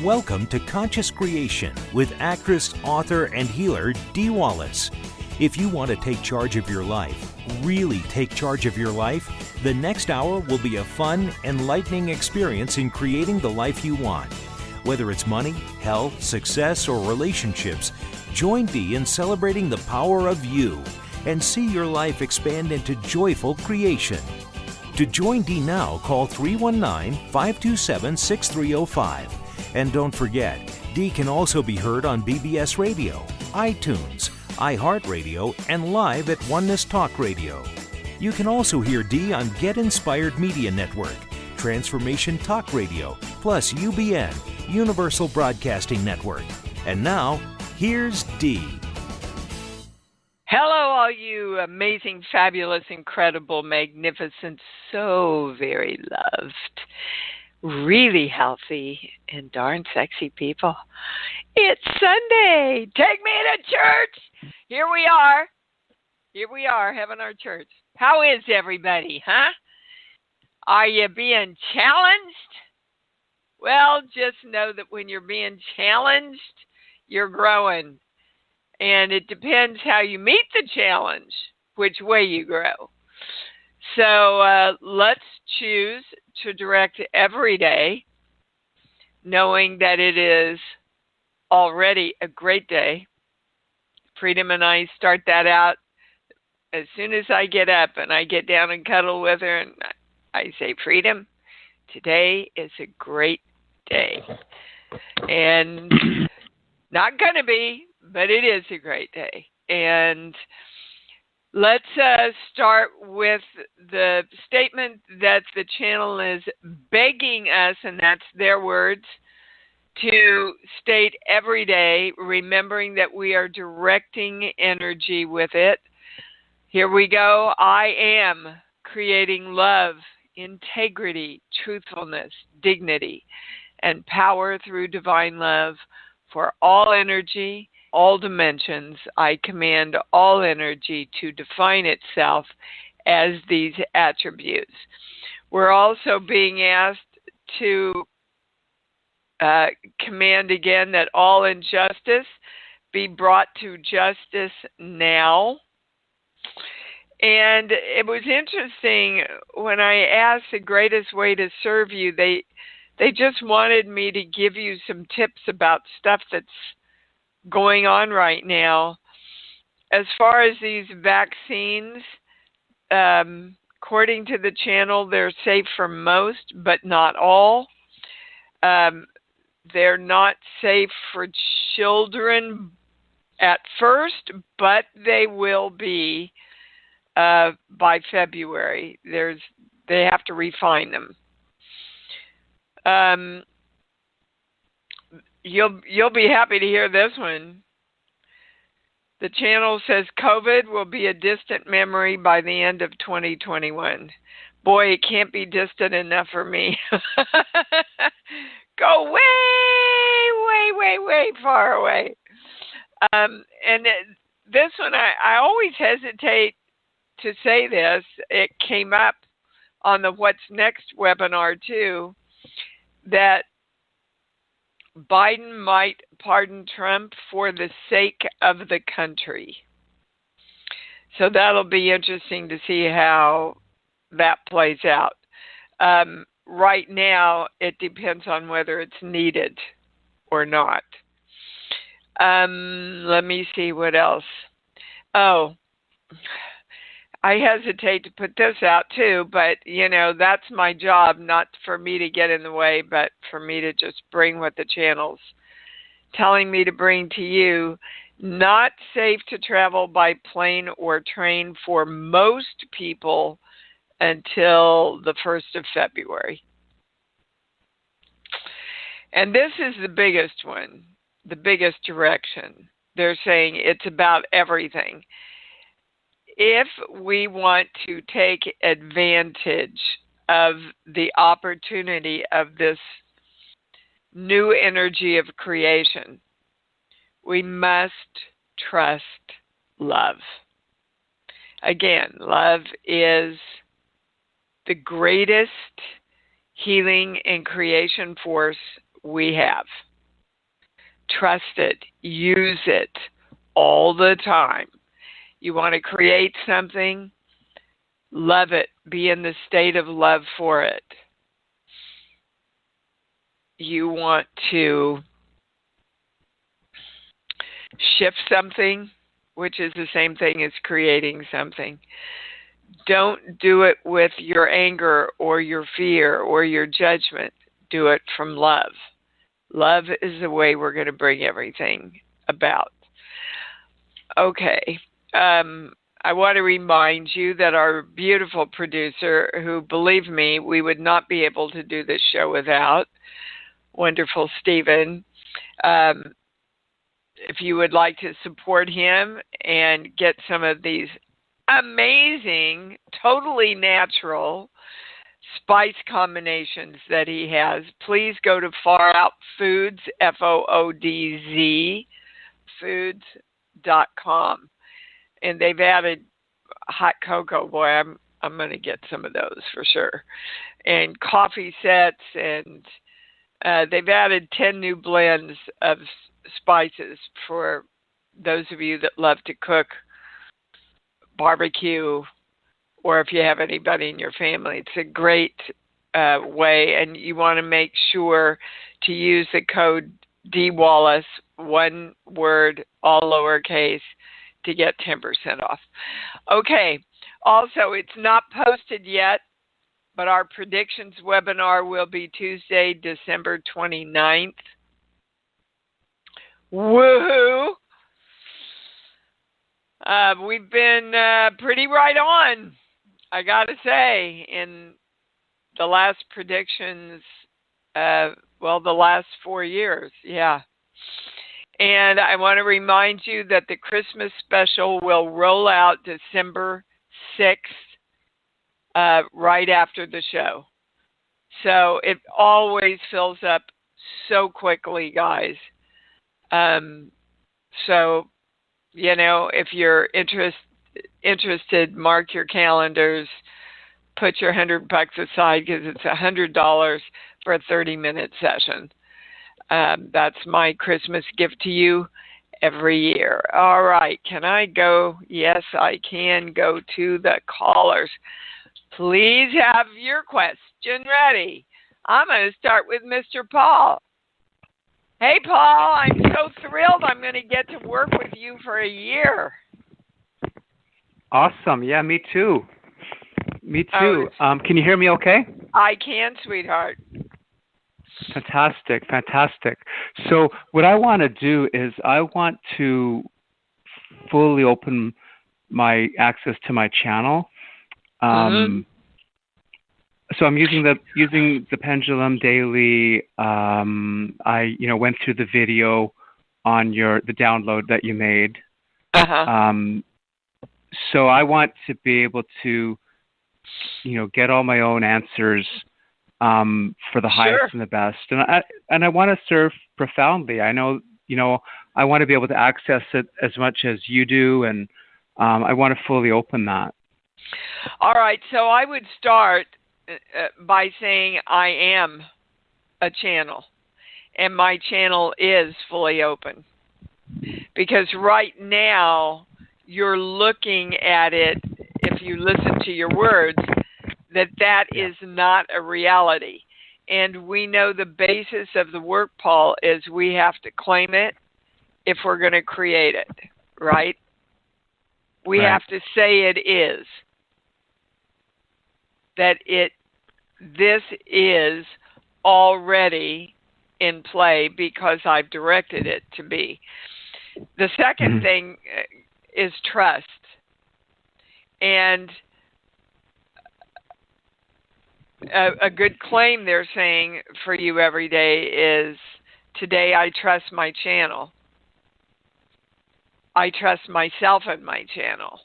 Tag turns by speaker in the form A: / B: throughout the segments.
A: Welcome to Conscious Creation with actress, author, and healer Dee Wallace. If you want to take charge of your life, really take charge of your life, the next hour will be a fun, enlightening experience in creating the life you want. Whether it's money, health, success, or relationships, join Dee in celebrating the power of you and see your life expand into joyful creation. To join Dee now, call 319-527-6305. And don't forget, Dee can also be heard on BBS Radio, iTunes, iHeartRadio, and live at Oneness Talk Radio. You can also hear Dee on Get Inspired Media Network, Transformation Talk Radio, plus UBN, Universal Broadcasting Network. And now, here's Dee.
B: Hello, all you amazing, fabulous, incredible, magnificent, so very loved, really healthy, and darn sexy people. It's Sunday. Take me to church. Here we are. Here we are having our church. How is everybody, huh? Are you being challenged? Well, just know that when you're being challenged, you're growing. And it depends how you meet the challenge, which way you grow. So let's choose to direct every day, knowing that it is already a great day. Freedom and I start that out as soon as I get up and I get down and cuddle with her and I say, Freedom, today is a great day. And not going to be, but it is a great day. And let's start with the statement that the channel is begging us, and that's their words, to state every day, remembering that we are directing energy with it. Here we go. I am creating love, integrity, truthfulness, dignity, and power through divine love for all energy, all dimensions. I command all energy to define itself as these attributes. We're also being asked to command again that all injustice be brought to justice now. And it was interesting when I asked the greatest way to serve you, they just wanted me to give you some tips about stuff that's going on right now. As far as these vaccines, according to the channel, they're safe for most, but not all. They're not safe for children at first, but they will be by February. They have to refine them. You'll be happy to hear this one. The channel says COVID will be a distant memory by the end of 2021. Boy, it can't be distant enough for me. Go way far away. This one, I always hesitate to say this. It came up on the What's Next webinar too, that Biden might pardon Trump for the sake of the country. So that'll be interesting to see how that plays out. Right now, it depends on whether it's needed or not. Let me see what else. Oh, I hesitate to put this out too, but, that's my job, not for me to get in the way, but for me to just bring what the channel's telling me to bring to you. Not safe to travel by plane or train for most people until the 1st of February. And this is the biggest one, the biggest direction. They're saying it's about everything. If we want to take advantage of the opportunity of this new energy of creation, we must trust love. Again, love is the greatest healing and creation force we have. Trust it. Use it all the time. You want to create something, love it. Be in the state of love for it. You want to shift something, which is the same thing as creating something. Don't do it with your anger or your fear or your judgment. Do it from love. Love is the way we're going to bring everything about. Okay. I want to remind you that our beautiful producer, who, believe me, we would not be able to do this show without, wonderful Stephen. If you would like to support him and get some of these amazing, totally natural spice combinations that he has, please go to Far Out Foods, FOODZ, foods.com. And they've added hot cocoa. Boy, I'm going to get some of those for sure. And coffee sets, and they've added 10 new blends of spices for those of you that love to cook, barbecue, or if you have anybody in your family. It's a great way, and you want to make sure to use the code DWallace, one word, all lowercase, to get 10% off. Okay, also, it's not posted yet, but our predictions webinar will be Tuesday, December 29th. Woohoo! We've been pretty right on, I got to say, in the last predictions, the last 4 years, yeah. And I want to remind you that the Christmas special will roll out December 6th, right after the show. So it always fills up so quickly, guys. So, you know, if you're interested, mark your calendars, put your $100 aside, because it's $100 for a 30-minute session. That's my Christmas gift to you every year. All right, can I go? Yes, I can go to the callers. Please have your question ready. I'm going to start with Mr. Paul. Hey, Paul, I'm so thrilled I'm going to get to work with you for a year.
C: Awesome. Yeah, me too. Me too. Can you hear me okay?
B: I can, sweetheart.
C: Fantastic, fantastic. So what I want to do is I want to fully open my access to my channel. So I'm using the pendulum daily. I went through the video on the download that you made. So I want to be able to get all my own answers for the highest and the best, and I want to serve profoundly. I know I want to be able to access it as much as you do, and I want to fully open that.
B: All right, so I would start by saying I am a channel, and my channel is fully open, because right now you're looking at it, if you listen to your words, that is not a reality. And we know the basis of the work, Paul, is we have to claim it if we're going to create it, right? We have to say it is. That this is already in play because I've directed it to be. The second thing is trust. And a good claim they're saying for you every day is, today I trust my channel. I trust myself and my channel.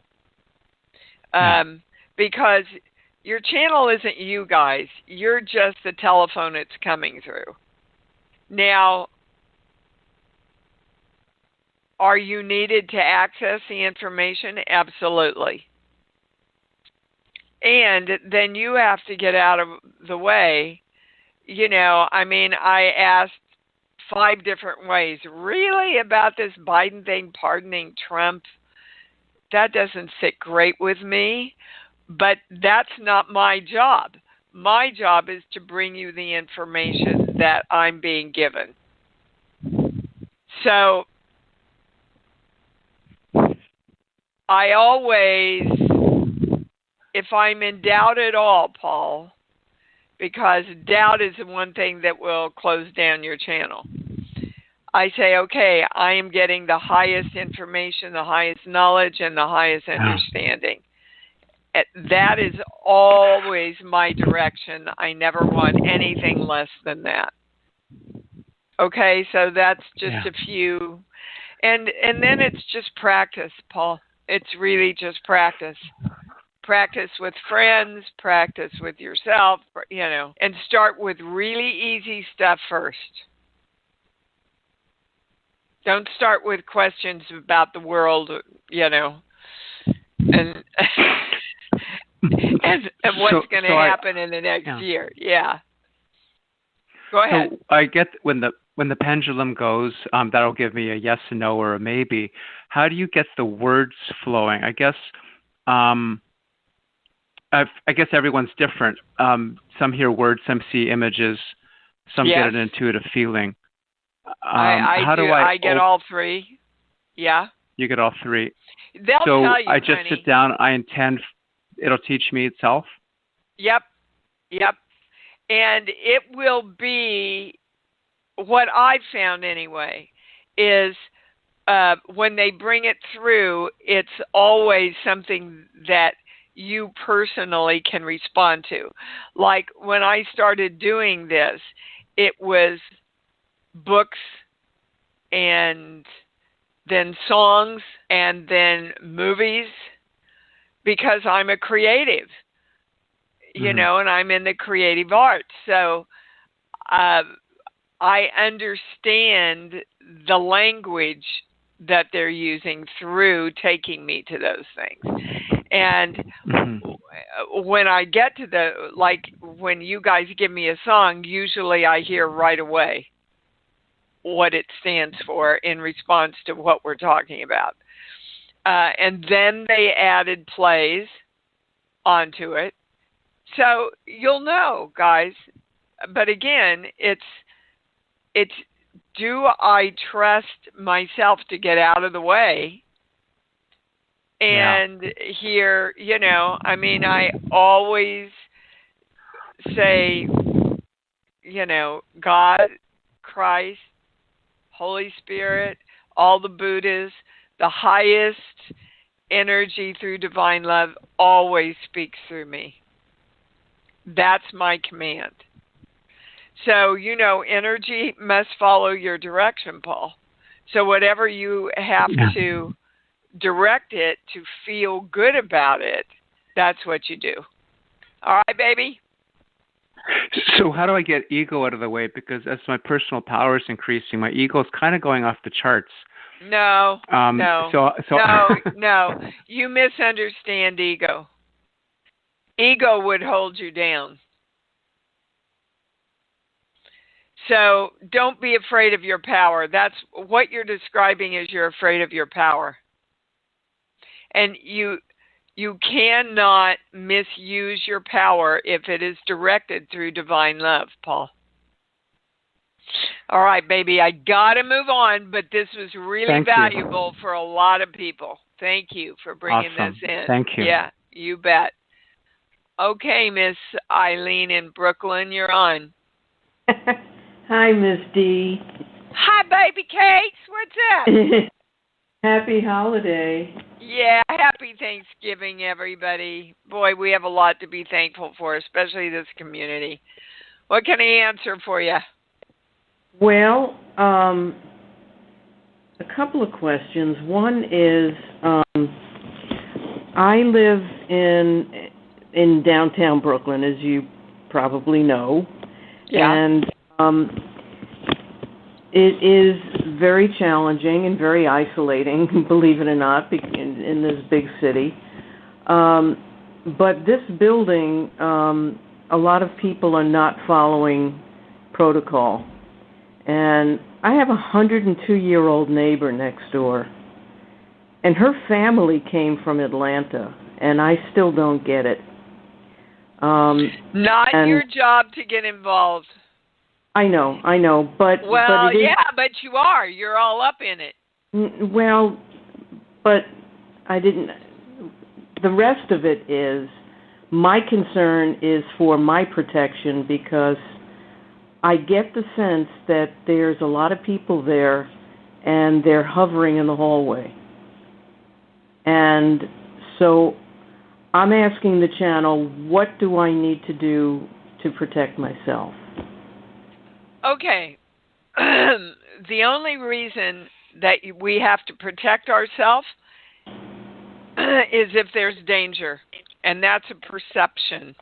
B: Because your channel isn't you guys. You're just the telephone it's coming through. Now, are you needed to access the information? Absolutely. And then you have to get out of the way. I asked 5 different ways. Really, about this Biden thing, pardoning Trump, that doesn't sit great with me, but that's not my job. My job is to bring you the information that I'm being given. So I always, if I'm in doubt at all, Paul, because doubt is the one thing that will close down your channel, I say, okay, I am getting the highest information, the highest knowledge, and the highest understanding. That is always my direction. I never want anything less than that. Okay, so that's just a few. And then it's just practice, Paul. It's really just practice. Practice with friends, practice with yourself, and start with really easy stuff first. Don't start with questions about the world, and and what's going to happen in the next year. Yeah. Go ahead.
C: So I get when the pendulum goes, that'll give me a yes, a no, or a maybe. How do you get the words flowing? I guess everyone's different. Some hear words, some see images, some get an intuitive feeling.
B: I get all 3. Yeah.
C: You get all 3.
B: They'll tell you,
C: I just sit down. I intend it'll teach me itself.
B: Yep. And it will be, what I've found anyway, is when they bring it through, it's always something that you personally can respond to. Like when I started doing this, it was books and then songs and then movies, because I'm a creative, and I'm in the creative arts. So I understand the language that they're using through taking me to those things. And when I get to when you guys give me a song, usually I hear right away what it stands for in response to what we're talking about. And then they added plays onto it. So you'll know, guys. But again, it's do I trust myself to get out of the way and hear, I always say, God, Christ, Holy Spirit, all the Buddhas, the highest energy through divine love always speaks through me. That's my command. So, energy must follow your direction, Paul. So whatever you have to direct it to feel good about it, that's what you do. All right, baby?
C: So how do I get ego out of the way? Because as my personal power is increasing, my ego is kind of going off the charts.
B: No. No. You misunderstand ego. Ego would hold you down. So don't be afraid of your power. That's what you're describing, is you're afraid of your power. And you cannot misuse your power if it is directed through divine love, Paul. All right, baby, I got to move on, but this was really valuable for a lot of people. Thank you for bringing this in.
C: Thank you.
B: Yeah, you bet. Okay, Miss Eileen in Brooklyn, you're on.
D: Hi, Miss D.
B: Hi, baby Cakes. What's up?
D: Happy holiday.
B: Yeah, happy Thanksgiving, everybody. Boy, we have a lot to be thankful for, especially this community. What can I answer for you?
D: Well, a couple of questions. One is, I live in downtown Brooklyn, as you probably know.
B: Yeah.
D: And it is very challenging and very isolating, believe it or not, in this big city. But this building, a lot of people are not following protocol. And I have a 102-year-old neighbor next door, and her family came from Atlanta, and I still don't get it.
B: Not your job to get involved.
D: I know, but
B: well,
D: but it is,
B: but you are. You're all up in it.
D: Well, but I didn't. The rest of it is my concern is for my protection because I get the sense that there's a lot of people there, and they're hovering in the hallway, and so I'm asking the channel, what do I need to do to protect myself?
B: Okay. The only reason that we have to protect ourselves is if there's danger, and that's a perception.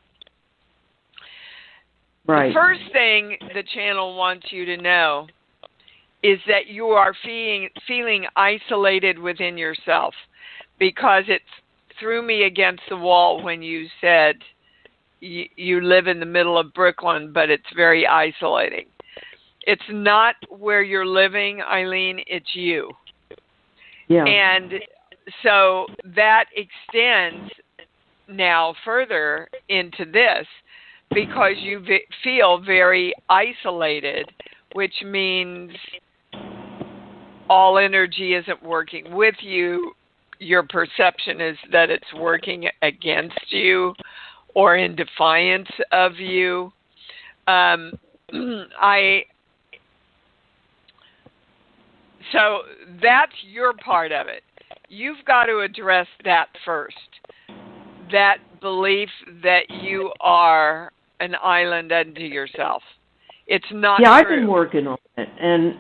D: Right.
B: The first thing the channel wants you to know is that you are feeling isolated within yourself, because it threw me against the wall when you said you live in the middle of Brooklyn, but it's very isolating. It's not where you're living, Eileen, it's you.
D: Yeah.
B: And so that extends now further into this, because you feel very isolated, which means all energy isn't working with you. Your perception is that it's working against you or in defiance of you. So that's your part of it. You've got to address that first. That belief that you are an island unto yourself. It's not true.
D: I've been working on it. And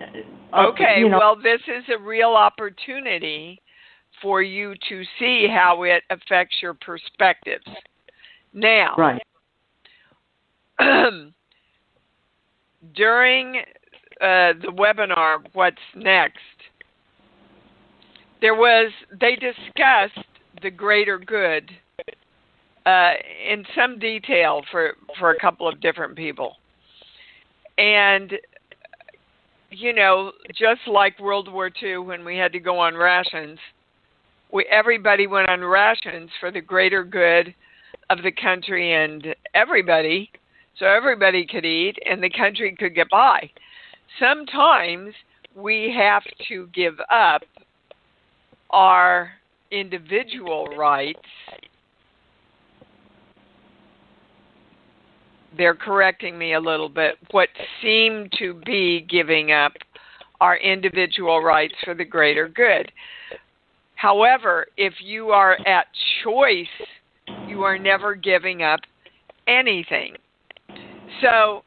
B: okay, well, this is a real opportunity for you to see how it affects your perspectives. Now,
D: right.
B: During the webinar, What's Next, they discussed the greater good in some detail for a couple of different people. And, just like World War II when we had to go on rations, everybody went on rations for the greater good of the country and everybody, so everybody could eat and the country could get by. Sometimes we have to give up our individual rights. They're correcting me a little bit. What seem to be giving up our individual rights for the greater good. However, if you are at choice, you are never giving up anything. So,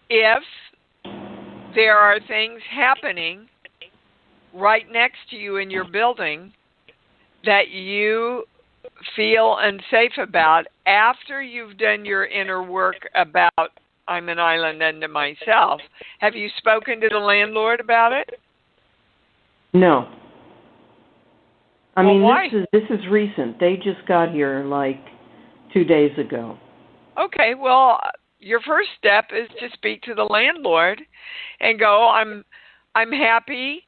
B: if there are things happening right next to you in your building that you feel unsafe about, after you've done your inner work about I'm an island unto myself, have you spoken to the landlord about it?
D: No. I mean,
B: why?
D: This is recent. They just got here like 2 days ago.
B: Okay, well, your first step is to speak to the landlord and go, I'm happy.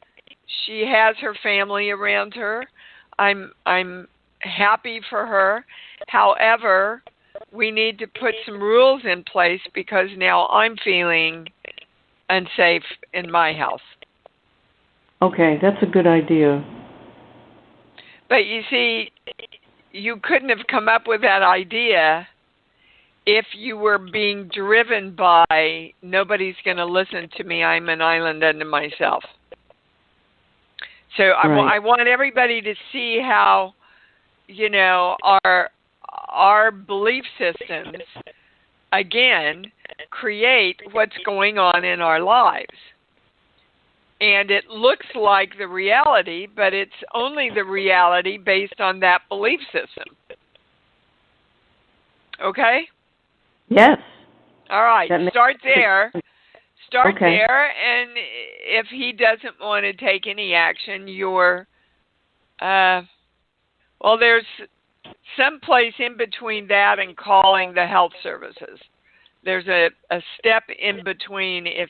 B: She has her family around her. I'm happy for her. However, we need to put some rules in place because now I'm feeling unsafe in my house.
D: Okay, that's a good idea.
B: But you see, you couldn't have come up with that idea if you were being driven by nobody's going to listen to me, I'm an island unto myself. So
D: right.
B: I want everybody to see how, our belief systems, again, create what's going on in our lives. And it looks like the reality, but it's only the reality based on that belief system. Okay?
D: Yes.
B: All right. Start there. Start
D: okay.
B: there, and if he doesn't want to take any action, there's some place in between that and calling the health services. There's a step in between if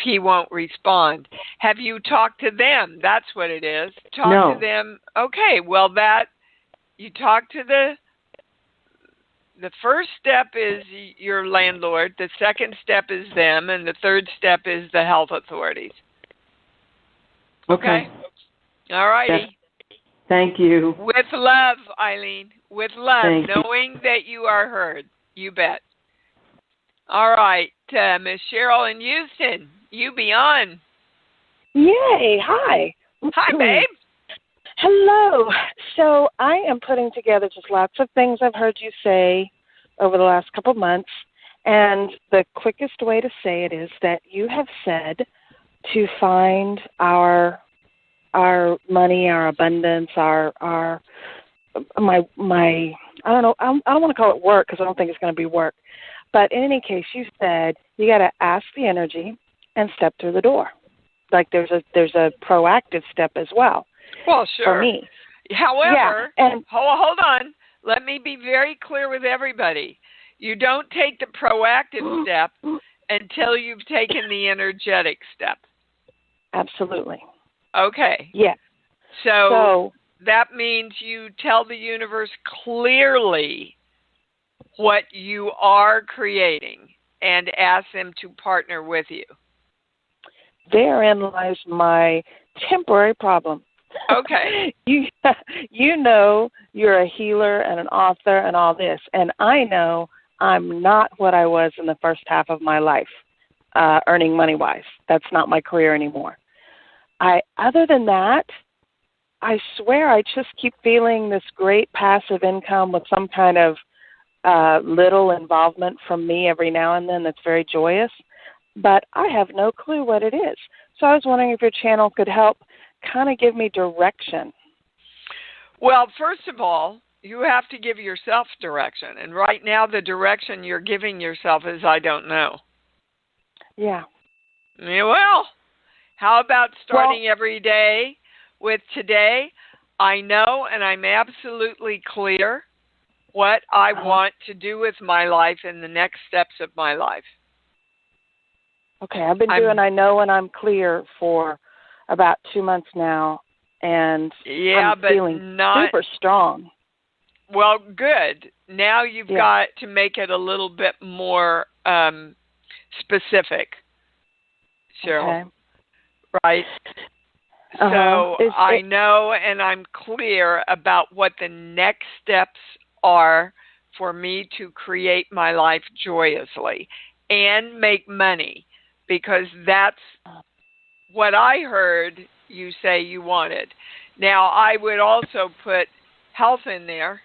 B: he won't respond. Have you talked to them? That's what it is. Talk to them. Okay, well you talk to the first step is your landlord, the second step is them, and the third step is the health authorities. Okay? All righty.
D: Thank you.
B: With love, Eileen. With love, knowing that you are heard. You bet. All right, Miss Cheryl in Houston, you be on.
E: Yay, hi.
B: Hi, babe.
E: Hello. So I am putting together just lots of things I've heard you say over the last couple of months, and the quickest way to say it is that you have said to find our money, our abundance, my I don't know, I don't want to call it work because I don't think it's going to be work. But in any case, you said you got to ask the energy and step through the door. Like there's a proactive step as well.
B: Well, sure.
E: For me.
B: However,
E: and
B: hold on. Let me be very clear with everybody. You don't take the proactive step until you've taken the energetic step.
E: Absolutely.
B: Okay.
E: Yeah.
B: So that means you tell the universe clearly what you are creating and ask them to partner with you.
E: Therein lies my temporary problem.
B: Okay.
E: You know you're a healer and an author and all this, and I know I'm not what I was in the first half of my life, earning money-wise. That's not my career anymore. Other than that, I swear I just keep feeling this great passive income with some kind of little involvement from me every now and then that's very joyous, but I have no clue what it is. So I was wondering if your channel could help kind of give me direction.
B: Well, first of all, you have to give yourself direction. And right now the direction you're giving yourself is I don't know.
E: Yeah.
B: Well, how about starting every day with today? I know and I'm absolutely clear what I want to do with my life in the next steps of my life.
E: Okay, I've been doing I know and I'm clear for about 2 months now, and I'm feeling super strong.
B: Well, good. Now you've got to make it a little bit more specific, Cheryl.
E: Okay.
B: Right? So I know and I'm clear about what the next steps are for me to create my life joyously and make money, because that's what I heard you say you wanted. Now, I would also put health in there.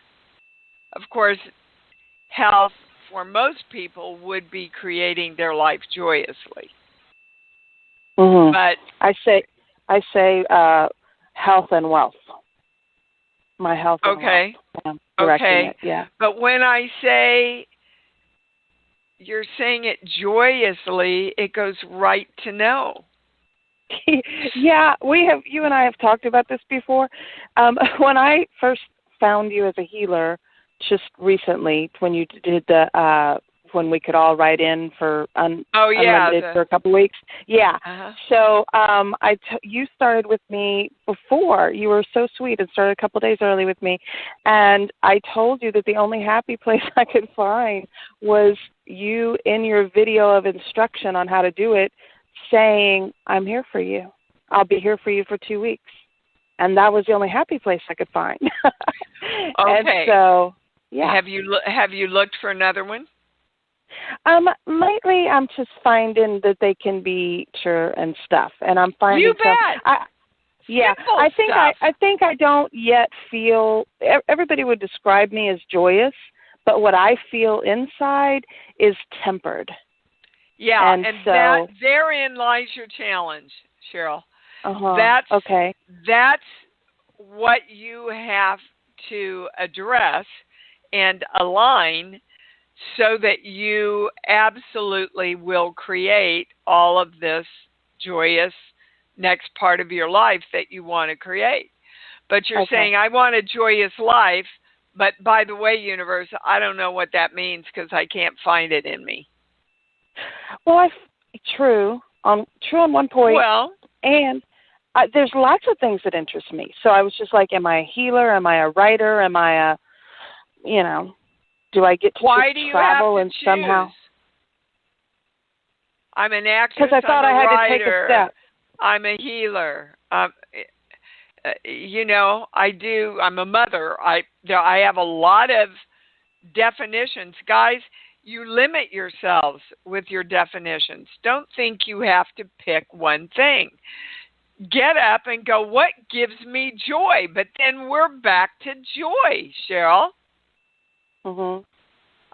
B: Of course, health for most people would be creating their life joyously.
E: Mm-hmm.
B: But
E: I say health and wealth. My health and wealth.
B: Okay.
E: It, yeah.
B: But when I say you're saying it joyously, it goes right to no.
E: Yeah, you and I have talked about this before. When I first found you as a healer, just recently, when you did when we could all write in for unlimited for a couple of weeks. Yeah.
B: Uh-huh.
E: So you started with me before. You were so sweet and started a couple of days early with me. And I told you that the only happy place I could find was you in your video of instruction on how to do it, saying, I'm here for you. I'll be here for you for 2 weeks. And that was the only happy place I could find.
B: Okay.
E: And so, yeah.
B: Have you looked for another one?
E: Lately, I'm just finding that they can be sure and stuff, and I'm finding.
B: You bet.
E: I think I don't yet feel. Everybody would describe me as joyous, but what I feel inside is tempered.
B: Yeah,
E: and so
B: that therein lies your challenge, Cheryl.
E: That's okay.
B: That's what you have to address and align, so that you absolutely will create all of this joyous next part of your life that you want to create. But you're saying, I want a joyous life, But by the way, universe, I don't know what that means because I can't find it in me.
E: Well, true on one point.
B: Well,
E: and there's lots of things that interest me. So I was just like, am I a healer? Am I a writer? Am I a, do I get to
B: why do you
E: travel
B: have to
E: and
B: choose?
E: somehow?
B: I'm an actress.
E: Because I thought
B: I'm a
E: I had
B: writer,
E: to take a step.
B: I'm a healer. I do. I'm a mother. I have a lot of definitions. Guys, you limit yourselves with your definitions. Don't think you have to pick one thing. Get up and go, what gives me joy? But then we're back to joy, Cheryl.
E: Mm-hmm.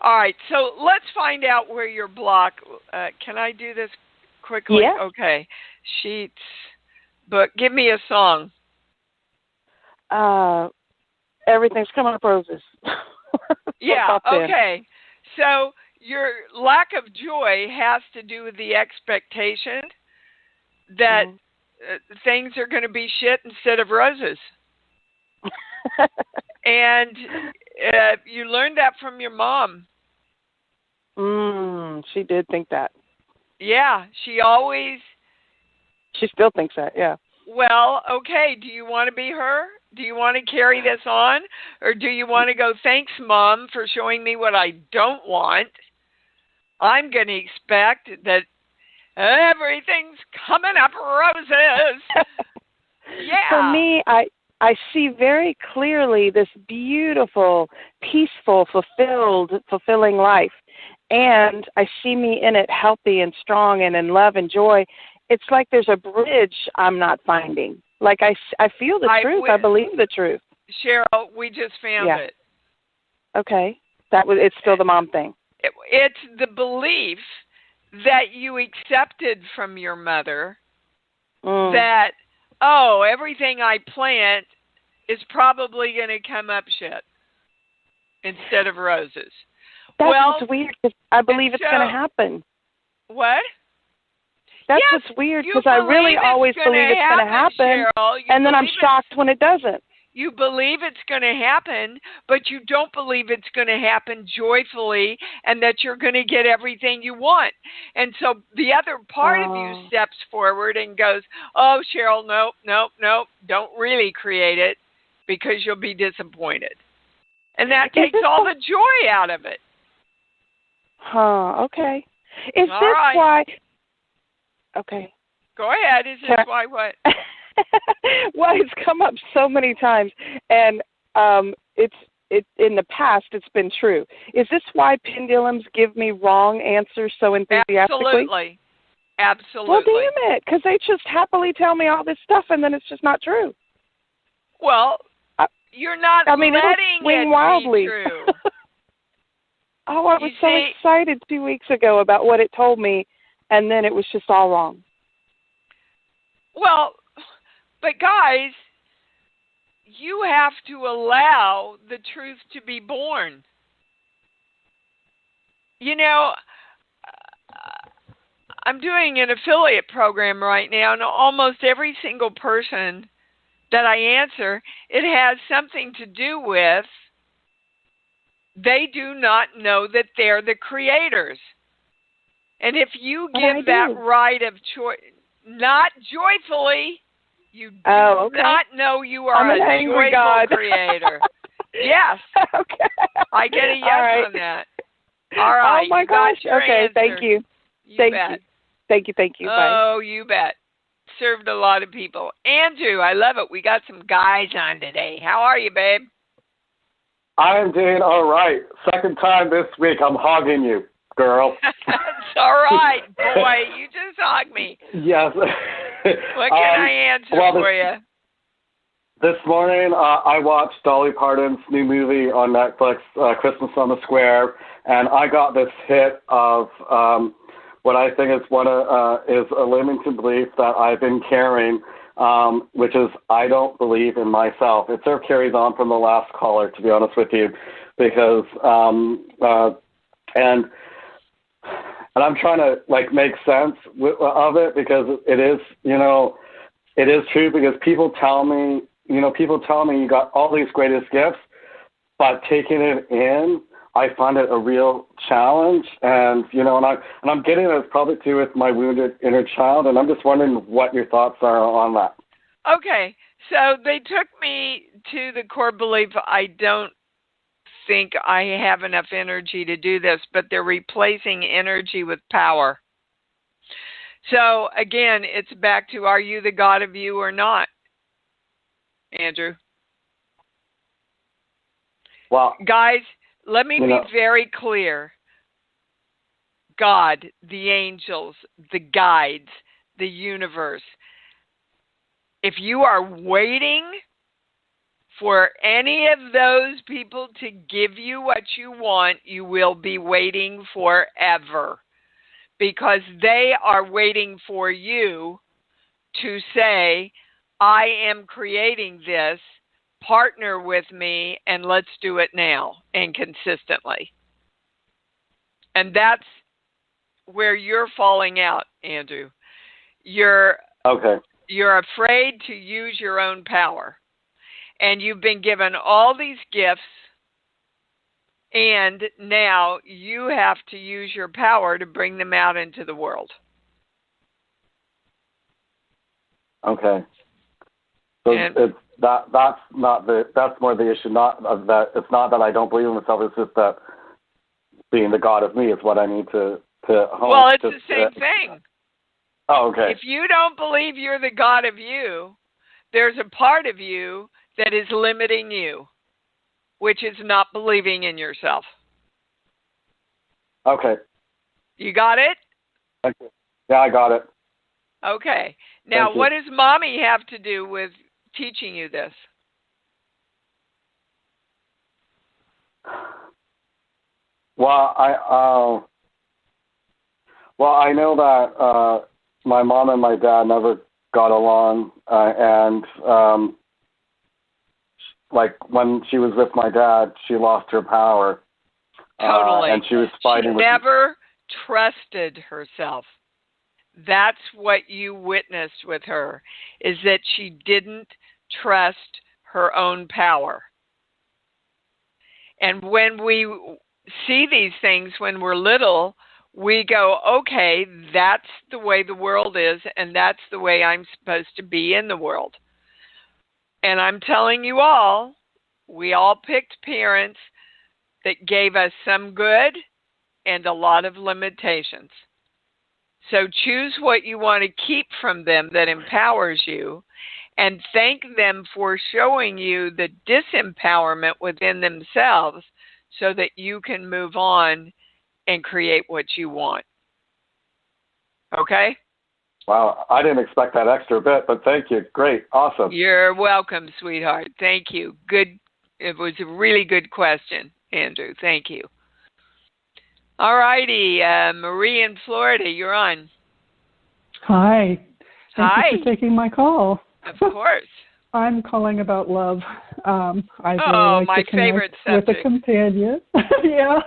B: All right, so let's find out where your block. Can I do this quickly?
E: Yeah.
B: Okay. Sheets, book. Give me a song.
E: Everything's coming up roses.
B: Yeah, okay. So your lack of joy has to do with the expectation that things are going to be shit instead of roses. And you learned that from your mom.
E: She did think that.
B: Yeah, she
E: still thinks that, yeah.
B: Well, okay, do you want to be her? Do you want to carry this on? Or do you want to go, thanks, Mom, for showing me what I don't want? I'm going to expect that everything's coming up roses. Yeah.
E: For me, I see very clearly this beautiful, peaceful, fulfilling life. And I see me in it healthy and strong and in love and joy. It's like there's a bridge I'm not finding. Like I feel the truth. I believe the truth.
B: Cheryl, we just found it.
E: Okay. It's still the mom thing.
B: It's the belief that you accepted from your mother that, everything I plant is probably going to come up shit instead of roses.
E: That's weird because I believe it's going to happen.
B: What?
E: That's what's weird because I really always believe it's going to happen, and then I'm shocked when it doesn't.
B: You believe it's going to happen, but you don't believe it's going to happen joyfully and that you're going to get everything you want. And so the other part of you steps forward and goes, oh, Cheryl, nope, don't really create it because you'll be disappointed. And that takes all the joy out of it.
E: Okay. Is this why... Okay.
B: Go ahead. Is this why what?
E: Well, it's come up so many times, and it's in the past it's been true. Is this why pendulums give me wrong answers so enthusiastically?
B: Absolutely.
E: Well, damn it, because they just happily tell me all this stuff, and then it's just not true.
B: Well, you're not letting it
E: wildly.
B: be true.
E: I was so excited 2 weeks ago about what it told me, and then it was just all wrong.
B: Well, but guys, you have to allow the truth to be born. I'm doing an affiliate program right now, and almost every single person that I answer, it has something to do with they do not know that they're the creators. And if you give that right of choice, not joyfully, you do not know you are a joyful creator. Yes.
E: Okay.
B: I get a yes on that. All right.
E: Oh, my gosh. Okay,
B: answer.
E: thank you. Thank you.
B: Oh, you bet. Served a lot of people. Andrew, I love it. We got some guys on today. How are you, babe?
F: I'm doing all right. Second time this week, I'm hogging you, girl.
B: That's all right, boy. You just hogged me.
F: Yes.
B: What can I answer for you?
F: This morning, I watched Dolly Parton's new movie on Netflix, Christmas on the Square, and I got this hit of what I think is is a limiting belief that I've been carrying, which is I don't believe in myself. It sort of carries on from the last caller, to be honest with you, because and I'm trying to make sense of it because it is true because people tell me you got all these greatest gifts, but taking it in, I find it a real challenge. And, you know, and I'm getting it probably too with my wounded inner child. And I'm just wondering what your thoughts are on that.
B: Okay. So they took me to the core belief, I don't think I have enough energy to do this, but they're replacing energy with power. So again, it's back to, are you the God of you or not, Andrew?
F: Well,
B: guys, let me be very clear. God, the angels, the guides, the universe. If you are waiting for any of those people to give you what you want, you will be waiting forever, because they are waiting for you to say, I am creating this, partner with me, and let's do it now and consistently. And that's where you're falling out, Andrew. You're afraid to use your own power. And you've been given all these gifts, and now you have to use your power to bring them out into the world.
F: Okay. So that's more the issue. Not of that. It's not that I don't believe in myself. It's just that being the God of me is what I need to hone.
B: Well, it's the same thing.
F: Oh, okay.
B: If you don't believe you're the God of you, there's a part of you that is limiting you, which is not believing in yourself.
F: Okay.
B: You got it?
F: Thank you. Yeah, I got it.
B: Okay. Now, what does Mommy have to do with teaching you this?
F: Well, I know that my mom and my dad never got along, and like when she was with my dad, she lost her power.
B: Totally.
F: And she was fighting.
B: She never trusted herself. That's what you witnessed with her, is that she didn't trust her own power. And when we see these things when we're little, we go, okay, that's the way the world is, and that's the way I'm supposed to be in the world. And I'm telling you all, we all picked parents that gave us some good and a lot of limitations. So choose what you want to keep from them that empowers you, and thank them for showing you the disempowerment within themselves so that you can move on and create what you want. Okay?
F: Wow, I didn't expect that extra bit, but thank you. Great. Awesome.
B: You're welcome, sweetheart. Thank you. Good. It was a really good question, Andrew. Thank you. All righty. Marie in Florida, you're on.
G: Hi. Thank
B: Hi.
G: you for taking my call.
B: Of course.
G: I'm calling about love. I'd
B: really
G: like
B: my
G: to connect
B: favorite subject.
G: with a companion. Yeah.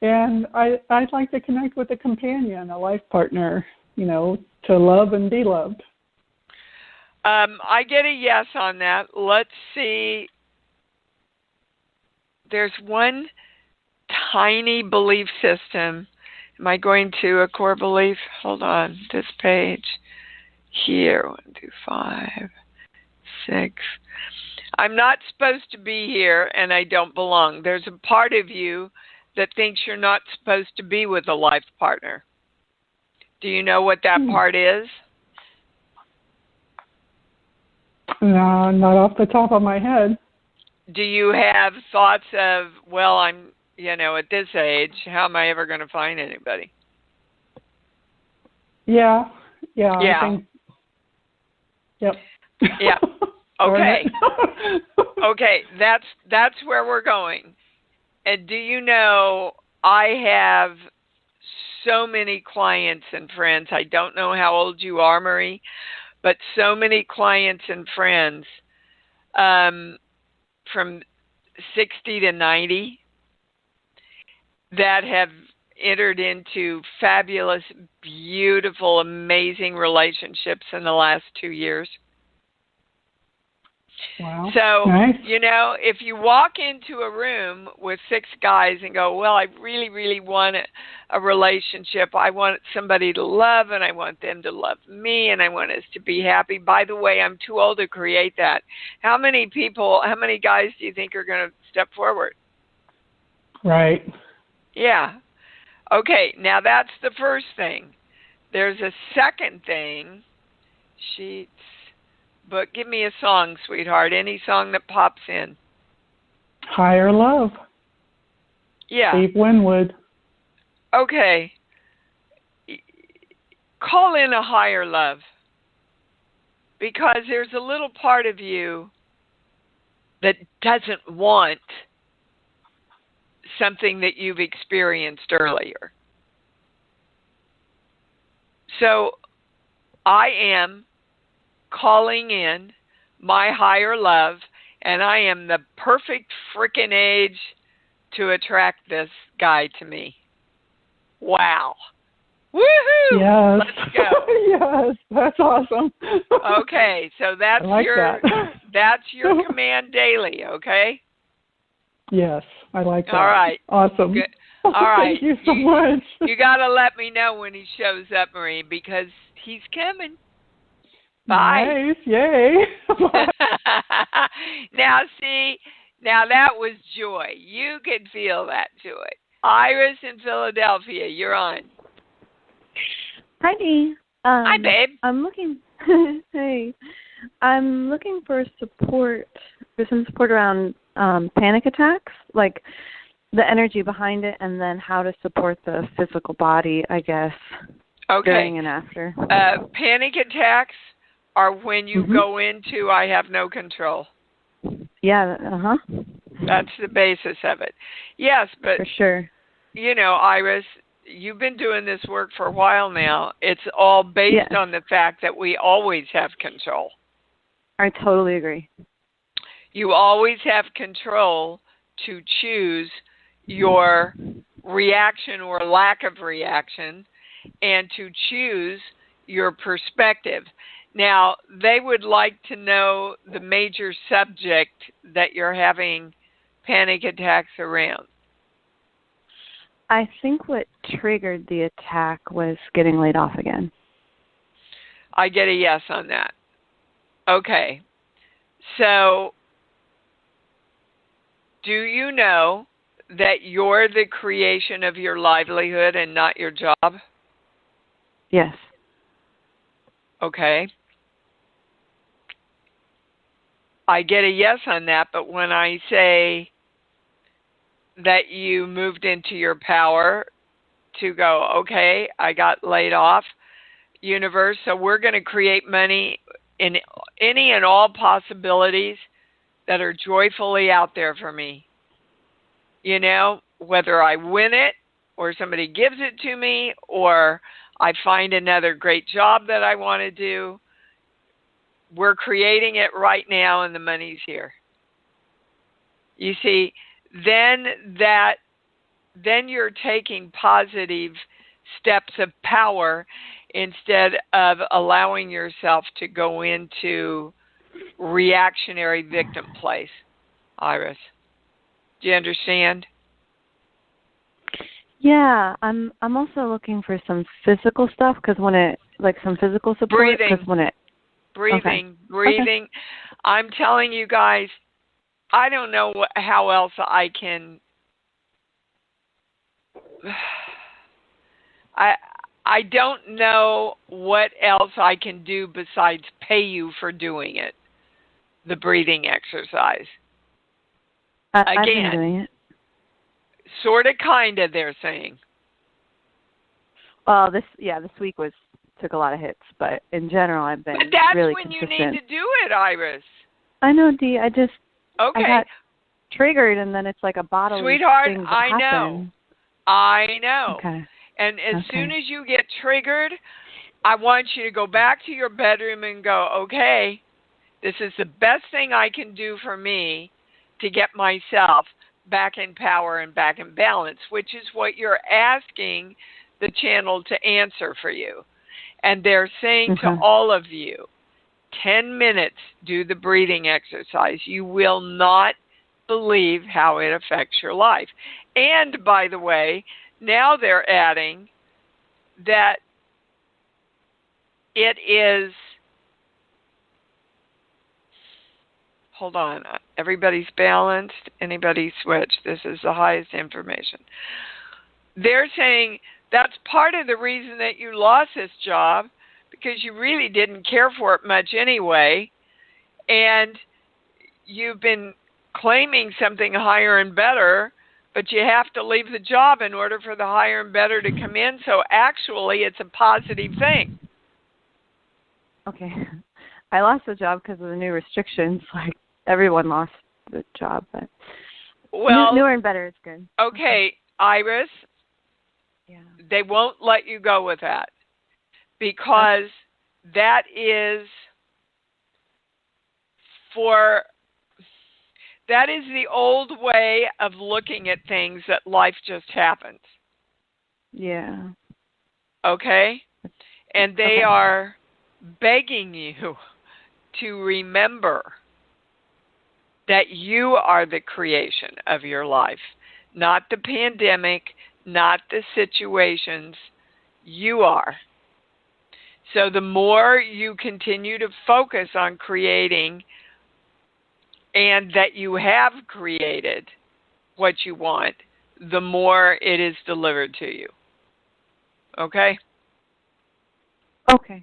G: And I'd like to connect with a companion, a life partner, to love and be loved.
B: I get a yes on that. Let's see. There's one tiny belief system. Am I going to a core belief? Hold on. This page. Here. 1, 2, 5, 6. I'm not supposed to be here, and I don't belong. There's a part of you that thinks you're not supposed to be with a life partner. Do you know what that part is?
G: No, not off the top of my head.
B: Do you have thoughts of, well, I'm, at this age, how am I ever going to find anybody?
G: Yeah. I think, yep.
B: Yeah. Okay. Okay, that's where we're going. And do you know, I have so many clients and friends. I don't know how old you are, Marie, but so many clients and friends from 60 to 90 that have entered into fabulous, beautiful, amazing relationships in the last 2 years.
G: Wow.
B: So,
G: nice.
B: if you walk into a room with 6 guys and go, well, I really, really want a relationship. I want somebody to love, and I want them to love me, and I want us to be happy. By the way, I'm too old to create that. How many guys do you think are going to step forward?
G: Right.
B: Yeah. Okay, now that's the first thing. There's a second thing. Sheets. But give me a song, sweetheart. Any song that pops in.
G: Higher Love.
B: Yeah.
G: Steve Winwood.
B: Okay. Call in a higher love. Because there's a little part of you that doesn't want something that you've experienced earlier. So I am calling in my higher love, and I am the perfect freaking age to attract this guy to me. Wow. Woohoo!
G: Yes.
B: Let's go.
G: Yes, that's awesome.
B: Okay, so that's
G: I like that.
B: that's your command daily, okay?
G: Yes, I like that.
B: All right.
G: Awesome.
B: Good. All right.
G: Thank you so much.
B: You got to let me know when he shows up, Marie, because he's coming. Bye.
G: Nice. Yay.
B: Now, that was joy. You could feel that joy. Iris in Philadelphia, you're on.
H: Hi, Dee.
B: Hi, babe.
H: I'm looking. Hey, I'm looking for support. For some support around panic attacks, like the energy behind it, and then how to support the physical body, I guess, during and after.
B: Panic attacks are when you go into I have no control.
H: Yeah.
B: That's the basis of it. Yes, but
H: for sure.
B: Iris, you've been doing this work for a while now. It's all based on the fact that we always have control.
H: I totally agree.
B: You always have control to choose your reaction or lack of reaction and to choose your perspective. Now, they would like to know the major subject that you're having panic attacks around.
H: I think what triggered the attack was getting laid off again.
B: I get a yes on that. Okay. So, do you know that you're the creation of your livelihood and not your job?
H: Yes.
B: Okay. I get a yes on that, but when I say that you moved into your power to go, okay, I got laid off, universe, so we're going to create money in any and all possibilities that are joyfully out there for me. Whether I win it or somebody gives it to me or I find another great job that I want to do, we're creating it right now and the money's here. You see, then you're taking positive steps of power instead of allowing yourself to go into reactionary victim place. Iris, do you understand?
H: Yeah, I'm also looking for some physical stuff because some physical support.
B: Breathing. Okay. I'm telling you guys, I don't know how else I can. I don't know what else I can do besides pay you for doing it. The breathing exercise.
H: I've been doing it.
B: Sort of, kind of, they're saying.
H: Well, this week took a lot of hits, but in general, I've been really consistent.
B: But that's when you need to do it, Iris.
H: I know, Dee. I got triggered, and then it's like a bodily
B: Sweetheart,
H: thing that
B: I
H: happens.
B: know.
H: Okay.
B: And as soon as you get triggered, I want you to go back to your bedroom and go, okay, this is the best thing I can do for me to get myself back in power and back in balance, which is what you're asking the channel to answer for you. And they're saying to all of you, 10 minutes, do the breathing exercise. You will not believe how it affects your life. And by the way, now they're adding that it is, hold on, everybody's balanced, anybody switch, this is the highest information. They're saying that's part of the reason that you lost this job, because you really didn't care for it much anyway, and you've been claiming something higher and better, but you have to leave the job in order for the higher and better to come in. So actually, it's a positive thing.
H: Okay. I lost the job because of the new restrictions. Like, everyone lost the job. But
B: well,
H: newer and better is good.
B: Okay, Iris,
H: yeah.
B: They won't let you go with that, because that is the old way of looking at things, that life just happens.
H: Yeah.
B: Okay? And they are begging you to remember that you are the creation of your life, not the pandemic, not the situations. You are. So the more you continue to focus on creating, and that you have created what you want, the more it is delivered to you. Okay?
H: Okay.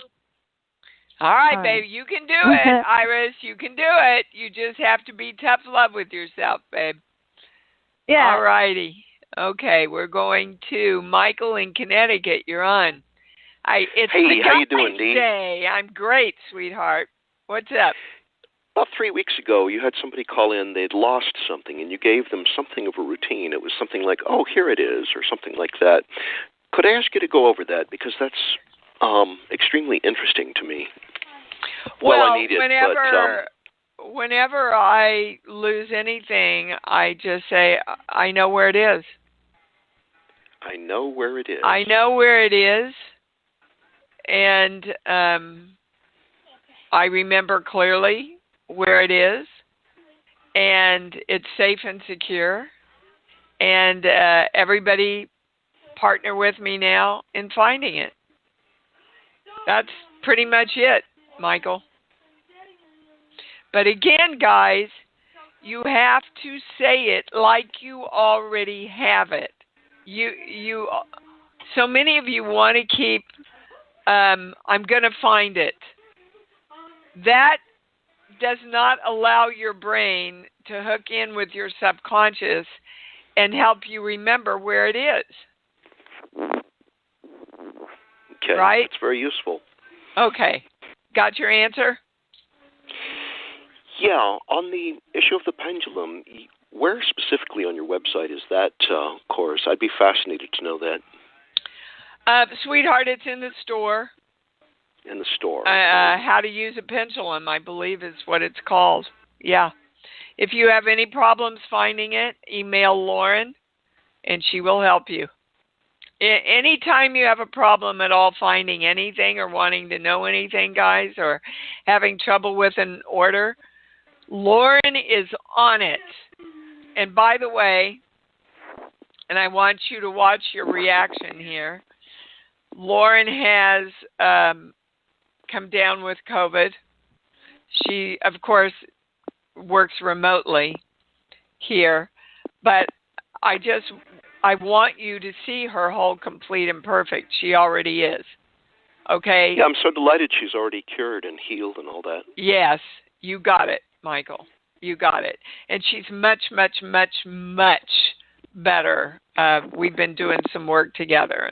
B: All right, baby. You can do it, Iris. You can do it. You just have to be tough love with yourself, babe.
H: Yeah.
B: All righty. Okay, we're going to Michael in Connecticut. You're on. It's
I: hey,
B: the
I: how you doing, Dee?
B: Day. I'm great, sweetheart. What's up?
I: About 3 weeks ago, you had somebody call in. They'd lost something, and you gave them something of a routine. It was something like, oh, here it is, or something like that. Could I ask you to go over that? Because that's extremely interesting to me.
B: Well,
I: I need it,
B: whenever I lose anything, I just say, I know where it is.
I: I know where it is.
B: I know where it is. And I remember clearly where it is, and it's safe and secure, and everybody partner with me now in finding it. That's pretty much it, Michael. But again, guys, you have to say it like you already have it. So many of you want to keep, I'm going to find it. That does not allow your brain to hook in with your subconscious and help you remember where it is.
I: Okay,
B: right?
I: That's very useful.
B: Okay. Got your answer?
I: Yeah, on the issue of the pendulum, where specifically on your website is that course? I'd be fascinated to know that.
B: Sweetheart, it's in the store.
I: In the store.
B: How to use a pendulum, I believe is what it's called. Yeah. If you have any problems finding it, email Lauren, and she will help you. Anytime you have a problem at all finding anything or wanting to know anything, guys, or having trouble with an order, Lauren is on it. And by the way, and I want you to watch your reaction here, Lauren has come down with COVID. She, of course, works remotely here, but I want you to see her whole complete and perfect. She already is. Okay?
I: Yeah, I'm so delighted she's already cured and healed and all that.
B: Yes, you got it, Michael. You got it. And she's much, much, much, much better. We've been doing some work together,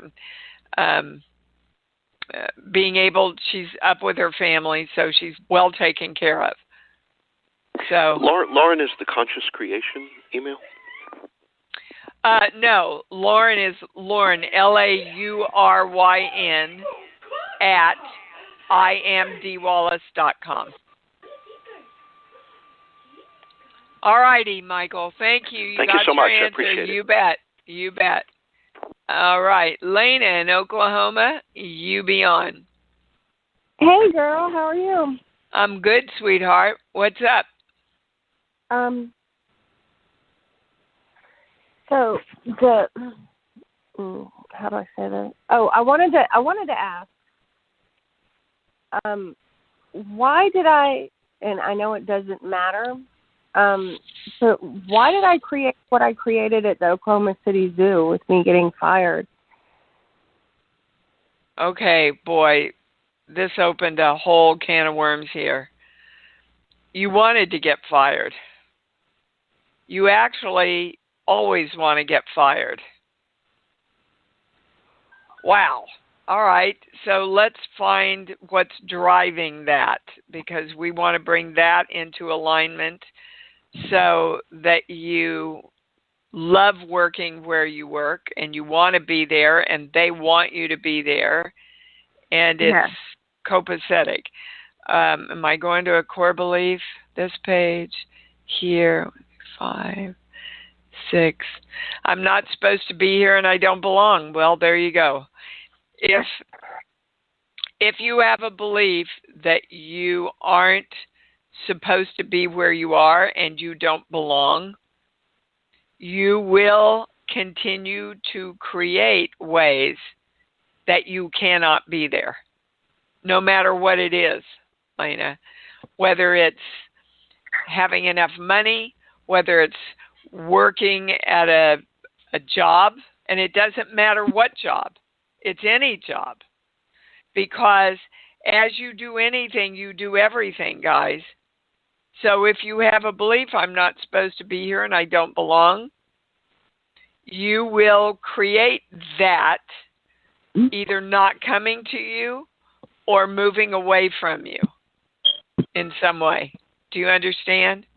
B: and she's up with her family, so she's well taken care of. So
I: Lauren is the Conscious Creation email?
B: No, Lauren is Lauren, LAURYN at imdwallace.com. All righty, Michael. Thank you.
I: Thank you so much. I appreciate it.
B: You bet. You bet. All right. Lena in Oklahoma, you be on.
J: Hey, girl. How are you?
B: I'm good, sweetheart. What's up?
E: So the how do I say that? Oh, I wanted to ask, why did I? And I know it doesn't matter. But why did I create what I created at the Oklahoma City Zoo with me getting fired?
B: Okay, boy, this opened a whole can of worms here. You wanted to get fired. You actually always want to get fired. Wow. All right, so let's find what's driving that, because we want to bring that into alignment so that you love working where you work and you want to be there and they want you to be there, and it's copacetic. Am I going to a core belief? This page here, 5, 6. I'm not supposed to be here and I don't belong. Well, there you go. If you have a belief that you aren't supposed to be where you are and you don't belong, you will continue to create ways that you cannot be there, no matter what it is, Lena. Whether it's having enough money, whether it's working at a job, and it doesn't matter what job, it's any job. Because as you do anything, you do everything, guys. So if you have a belief, I'm not supposed to be here and I don't belong, you will create that either not coming to you or moving away from you in some way. Do you understand?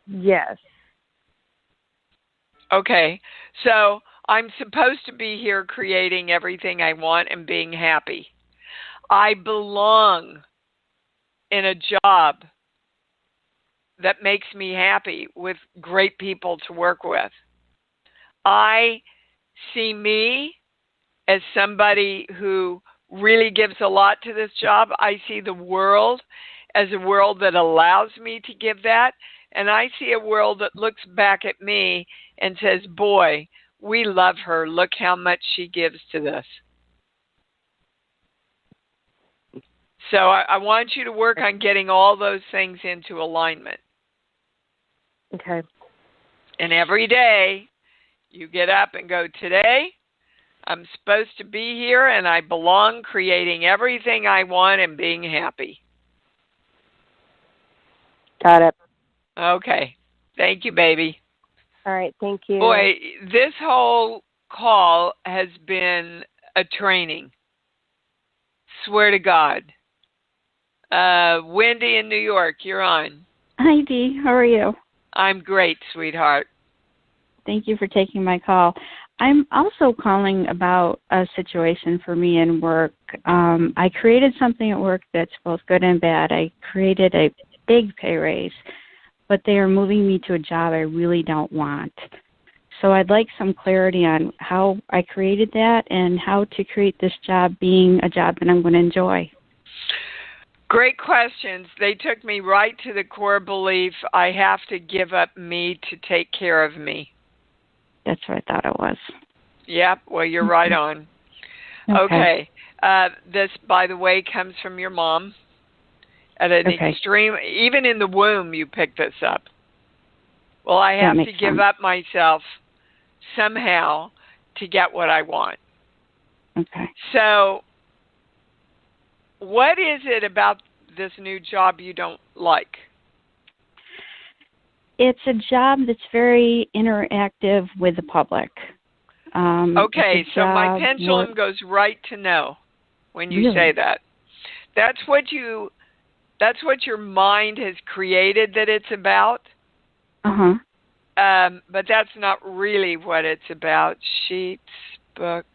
E: Yes.
B: Okay, so I'm supposed to be here creating everything I want and being happy. I belong in a job that makes me happy with great people to work with. I see me as somebody who really gives a lot to this job. I see the world as a world that allows me to give that. And I see a world that looks back at me and says, boy, we love her. Look how much she gives to this. So I want you to work on getting all those things into alignment.
E: Okay.
B: And every day you get up and go, today I'm supposed to be here and I belong creating everything I want and being happy.
E: Got it.
B: Okay. Thank you, baby.
E: All right. Thank you.
B: Boy, this whole call has been a training. Swear to God. Wendy in New York, you're on.
J: Hi, Dee. How are you?
B: I'm great, sweetheart.
J: Thank you for taking my call. I'm also calling about a situation for me in work. I created something at work that's both good and bad. I created a big pay raise, but they are moving me to a job I really don't want. So I'd like some clarity on how I created that and how to create this job being a job that I'm going to enjoy.
B: Great questions. They took me right to the core belief, I have to give up me to take care of me.
J: That's what I thought it was.
B: Yep, well, you're right on. Okay. This, by the way, comes from your mom. At an extreme, even in the womb, you picked this up. Well, I have to give up myself somehow to get what I want.
J: Okay.
B: So, what is it about this new job you don't like?
J: It's a job that's very interactive with the public.
B: Okay, so my pendulum goes right to no when you say that. That's what your mind has created that it's about. But that's not really what it's about. Sheets, book,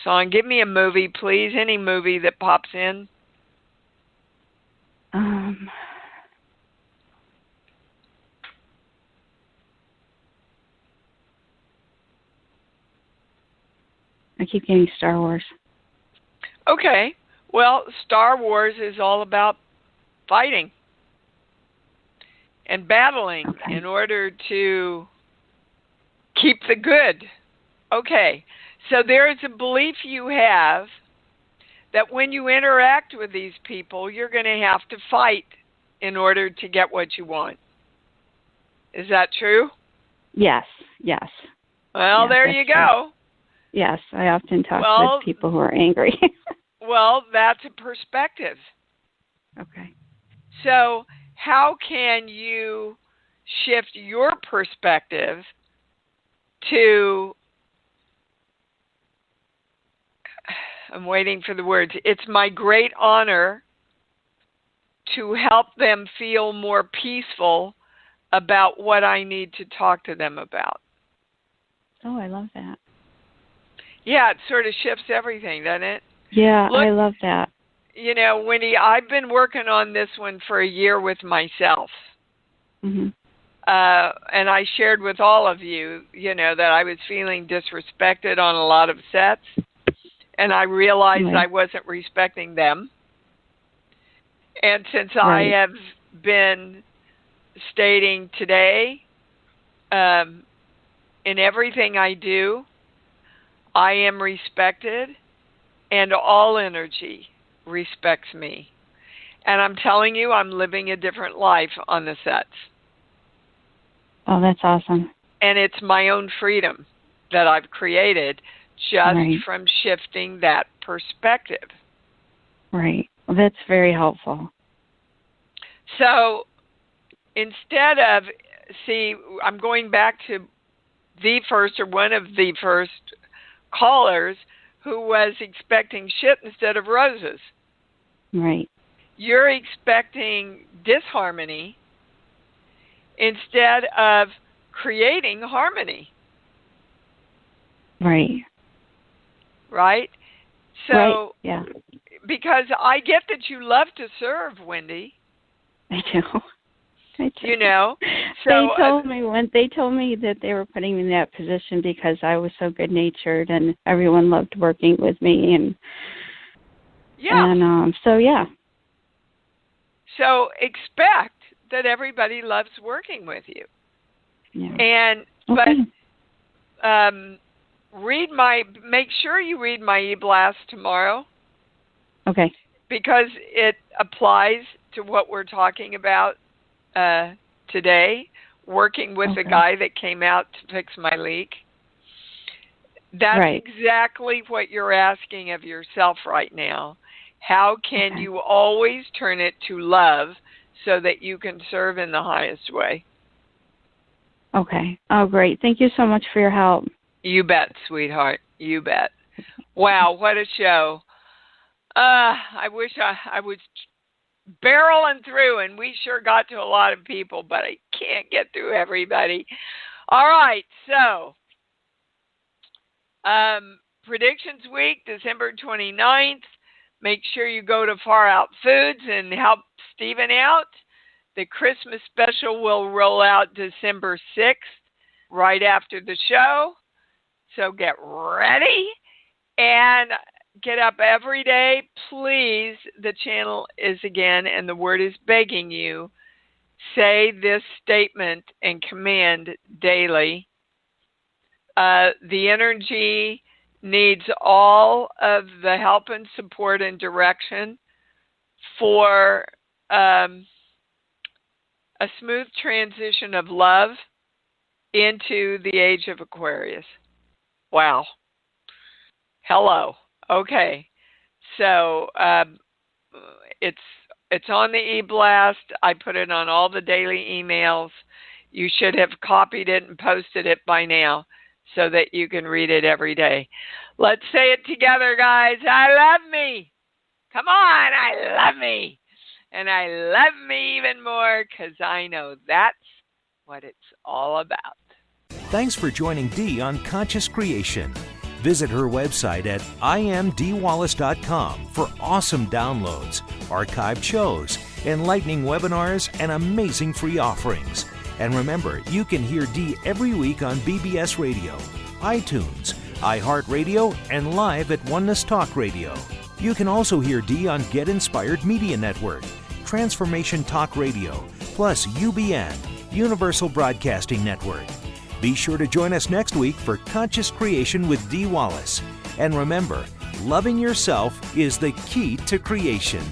B: song. Give me a movie, please. Any movie that pops in.
J: I keep getting Star Wars.
B: Okay. Well, Star Wars is all about fighting and battling in order to keep the good. Okay, so there is a belief you have that when you interact with these people, you're going to have to fight in order to get what you want. Is that true?
J: Yes.
B: Well,
J: yes,
B: there you go.
J: True. Yes, I often talk with people who are angry.
B: Well, that's a perspective.
J: Okay.
B: So how can you shift your perspective to, I'm waiting for the words, it's my great honor to help them feel more peaceful about what I need to talk to them about.
J: Oh, I love that.
B: Yeah, it sort of shifts everything, doesn't it?
J: Yeah,
B: Look,
J: I love that.
B: You know, Wendy, I've been working on this one for a year with myself.
J: Mm-hmm.
B: And I shared with all of you, you know, that I was feeling disrespected on a lot of sets. And I realized I wasn't respecting them. And since I have been stating today, in everything I do, I am respected, and all energy respects me. And I'm telling you, I'm living a different life on the sets.
J: Oh, that's awesome.
B: And it's my own freedom that I've created just from shifting that perspective.
J: Right. Well, that's very helpful.
B: So instead of, I'm going back to the first or one of the first callers who was expecting shit instead of roses.
J: Right.
B: You're expecting disharmony instead of creating harmony.
J: Right.
B: Right? So,
J: yeah.
B: Because I get that you love to serve, Wendy.
J: I do.
B: You know, so
J: they told me that they were putting me in that position because I was so good natured and everyone loved working with me and
B: So expect that everybody loves working with you.
J: Yeah.
B: And make sure you read my e-blast tomorrow.
J: Okay.
B: Because it applies to what we're talking about today, working with the guy that came out to fix my leak. That's exactly what you're asking of yourself right now. How can you always turn it to love so that you can serve in the highest way?
J: Okay. Oh, great. Thank you so much for your help.
B: You bet, sweetheart. You bet. Wow, what a show. I wish I was barreling through, and we sure got to a lot of people, but I can't get through everybody. All right, so predictions week, December 29th. Make sure you go to Far Out Foods and help Stephen out. The Christmas special will roll out December 6th, right after the show. So get ready and get up every day. Please, the channel is again, and the word is begging you, say this statement and command daily. The energy needs all of the help and support and direction for a smooth transition of love into the age of Aquarius. Wow. Hello. Okay. So it's on the e-blast. I put it on all the daily emails. You should have copied it and posted it by now so that you can read it every day. Let's say it together, guys. I love me. Come on, I love me. And I love me even more because I know that's what it's all about.
A: Thanks for joining Dee on Conscious Creation. Visit her website at imdwallace.com for awesome downloads, archived shows, enlightening webinars, and amazing free offerings. And remember, you can hear Dee every week on BBS Radio, iTunes, iHeartRadio, and live at Oneness Talk Radio. You can also hear Dee on Get Inspired Media Network, Transformation Talk Radio, plus UBN, Universal Broadcasting Network. Be sure to join us next week for Conscious Creation with Dee Wallace. And remember, loving yourself is the key to creation.